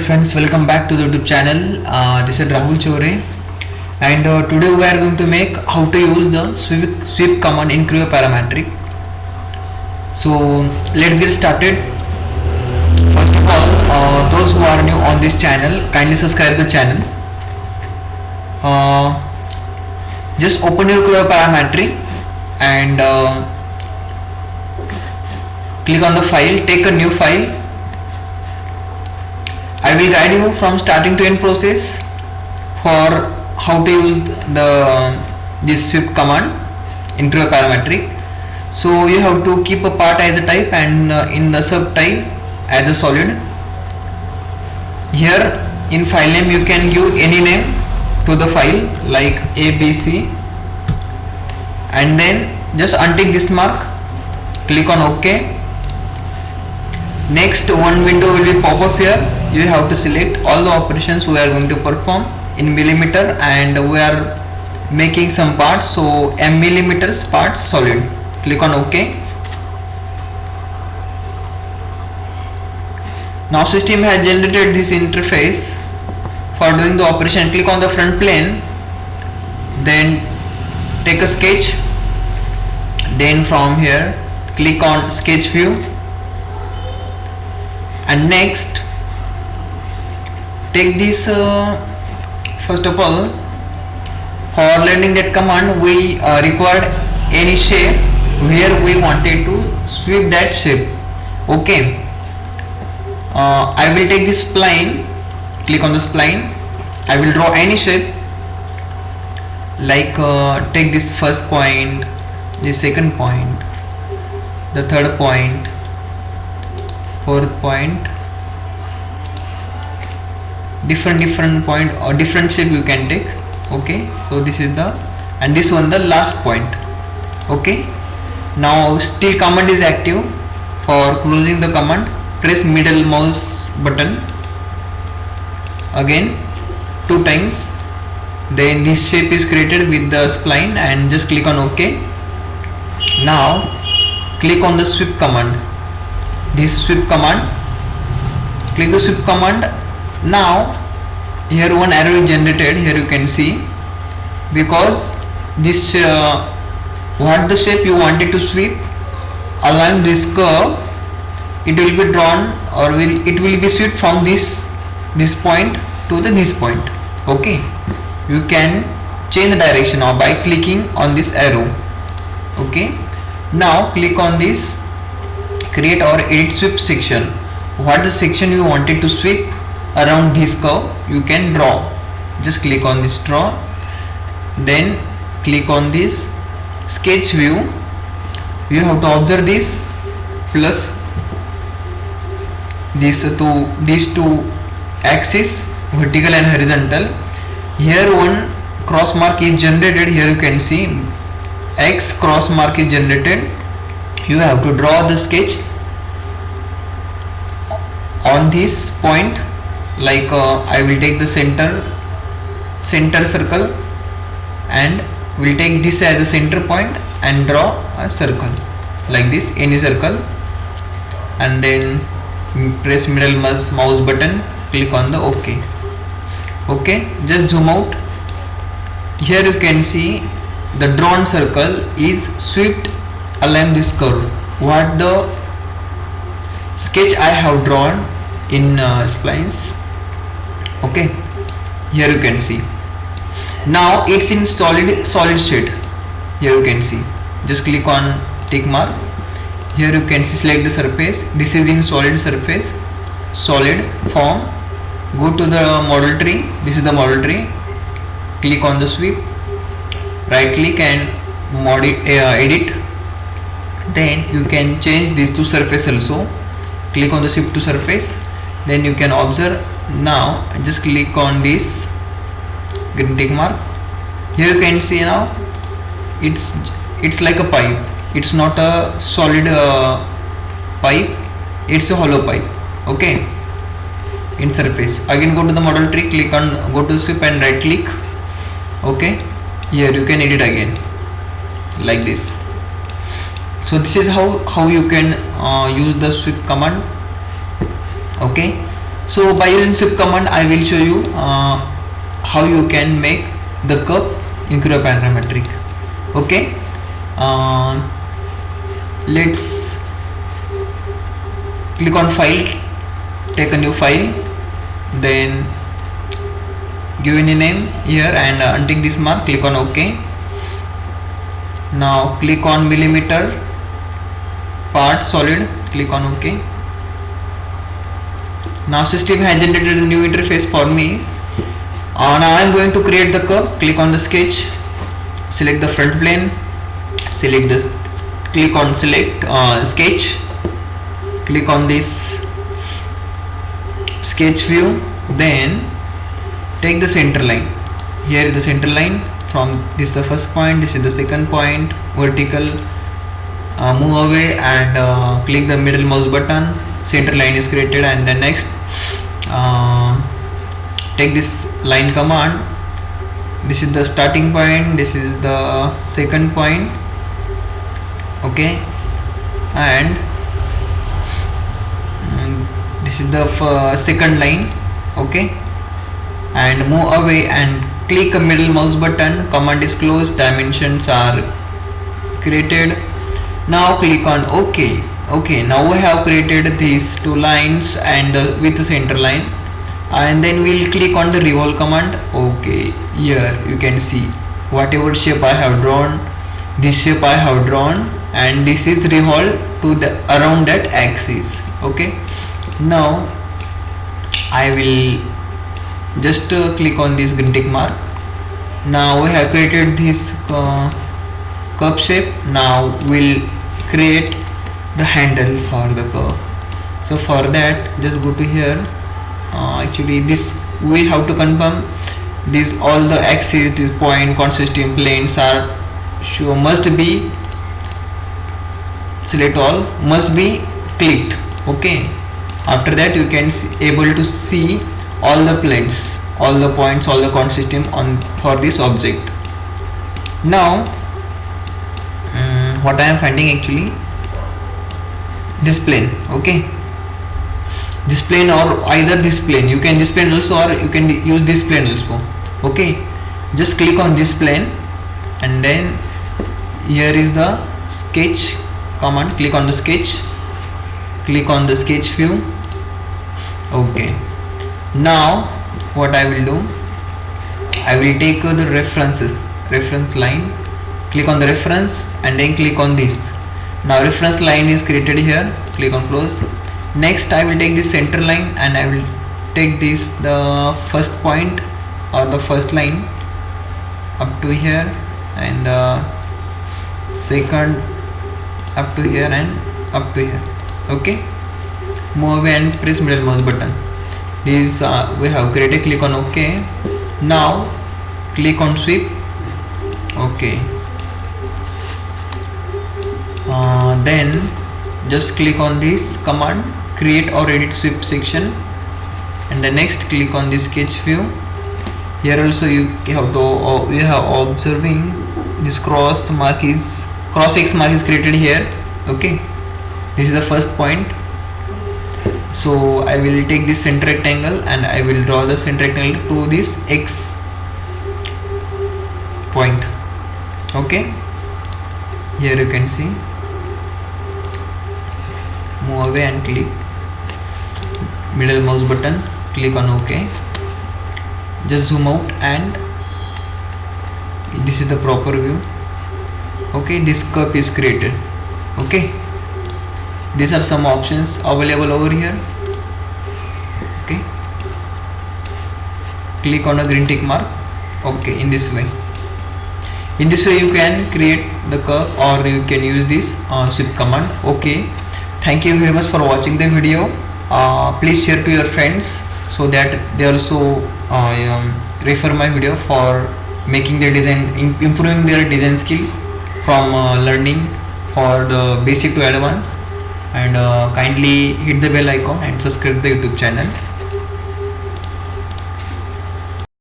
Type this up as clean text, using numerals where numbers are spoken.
friends, welcome back to the YouTube channel. This is Rahul Chore, and today we are going to make how to use the sweep command in Creo Parametric. So let's get started. First of all, those who are new on this channel, kindly subscribe the channel. Just open your Creo Parametric and click on the file, take a new file. I will guide you from starting to end process for how to use this sweep command in Creo Parametric. So you have to keep a part as a type and in the sub type as a solid. Here in file name you can give any name to the file like ABC, and then just untick this mark, click on OK. Next one window will be pop up here. You have to select all the operations we are going to perform in millimeter, and we are making some parts, so m millimeters parts solid. Click on OK. Now system has generated this interface for doing the operation. Click on the front plane, then take a sketch, then from here click on sketch view, and next take this first of all, for learning that command we required any shape where we wanted to sweep that shape. Okay, I will take this spline, click on the spline. I will draw any shape like take this first point, this second point, the third point, fourth point, different point or different shape you can take. Okay, so this is the, and this one the last point. Okay, now still command is active. For closing the command, press middle mouse button again 2 times, then this shape is created with the spline, and just click on OK. Now click on the sweep command, this sweep command, click the sweep command. Now here one arrow is generated, here you can see, because this what the shape you wanted to sweep along this curve, it will be drawn or it will be swept from this point to this point. Okay, you can change the direction or by clicking on this arrow. Okay, now click on this create or edit sweep section. What the section you wanted to sweep around this curve you can draw. Just click on this draw, then click on this sketch view. You have to observe this plus these two axes, vertical and horizontal. Here one cross mark is generated, here you can see X cross mark is generated. You have to draw the sketch on this point, like I will take the center circle and will take this as a center point and draw a circle like this, any circle, and then press middle mouse button, click on the OK. Okay, just zoom out. Here you can see the drawn circle is swept along this curve. What the sketch I have drawn in splines. Okay, here you can see. Now it's in solid state. Here you can see. Just click on tick mark. Here you can see, select the surface. This is in solid surface, solid form. Go to the model tree. This is the model tree. Click on the sweep. Right click and edit. Then you can change this to surface also. Click on the shift to surface. Then you can observe. Now just click on this green tick mark. Here you can see now it's like a pipe. It's not a solid pipe, it's a hollow pipe. Okay, in surface. Again go to the model tree, click on, go to sweep and right click. Okay, here you can edit again like this. So this is how you can use the sweep command. Okay, So by using sweep command I will show you how you can make the curve in Creo Parametric. Okay, let's click on file, take a new file, then give any name here and untick this mark, click on OK. Now click on millimeter part solid, click on OK. Now system has generated a new interface for me. Now I am going to create the curve. Click on the sketch, select the front plane, select this, click on select sketch, click on this sketch view, then take the center line. Here is the center line. From this is the first point, this is the second point, vertical, move away and click the middle mouse button. Center line is created, and then next take this line command. This is the starting point, this is the second point, okay, and this is the second line, okay, and move away and click a middle mouse button. Command is closed, dimensions are created. Now click on OK. Okay, now we have created these two lines and with the center line, and then we'll click on the revolve command. Okay, here you can see whatever shape I have drawn, this shape I have drawn, and this is revolved to the around that axis. Okay, now I will just click on this green tick mark. Now we have created this curve shape. Now we'll create the handle for the curve. So for that, just go to here. Actually this we have to confirm this all the axes, this point, consistent planes are must be select all, must be clicked. Okay, after that you can able to see all the planes, all the points, all the consistent on for this object. Now what I am finding actually this plane, okay, this plane or either this plane, you can this plane also or you can use this plane also. Okay, just click on this plane and then here is the sketch command. Click on the sketch, click on the sketch view. Okay, now what I will do, I will take the reference line, click on the reference and then click on this. Now reference line is created here, click on close. Next I will take this center line and I will take this the first point or the first line up to here and second up to here and up to here. Okay, move away and press middle mouse button. This we have created, click on OK. Now click on sweep. Okay, then just click on this command, create or edit sweep section, and the next click on this sketch view. Here also you have to you have observing this cross X mark is created here. Okay, this is the first point. So I will take this center rectangle and I will draw the center rectangle to this X point. Okay, here you can see, move away and click middle mouse button, click on OK. Just zoom out and this is the proper view. Okay, this curve is created. Okay, these are some options available over here. Okay, click on a green tick mark. Okay, in this way you can create the curve or you can use this sweep command. Okay, thank you very much for watching the video. Please share to your friends so that they also refer my video for making their design, improving their design skills from learning for the basic to advanced, and kindly hit the bell icon and subscribe the YouTube channel.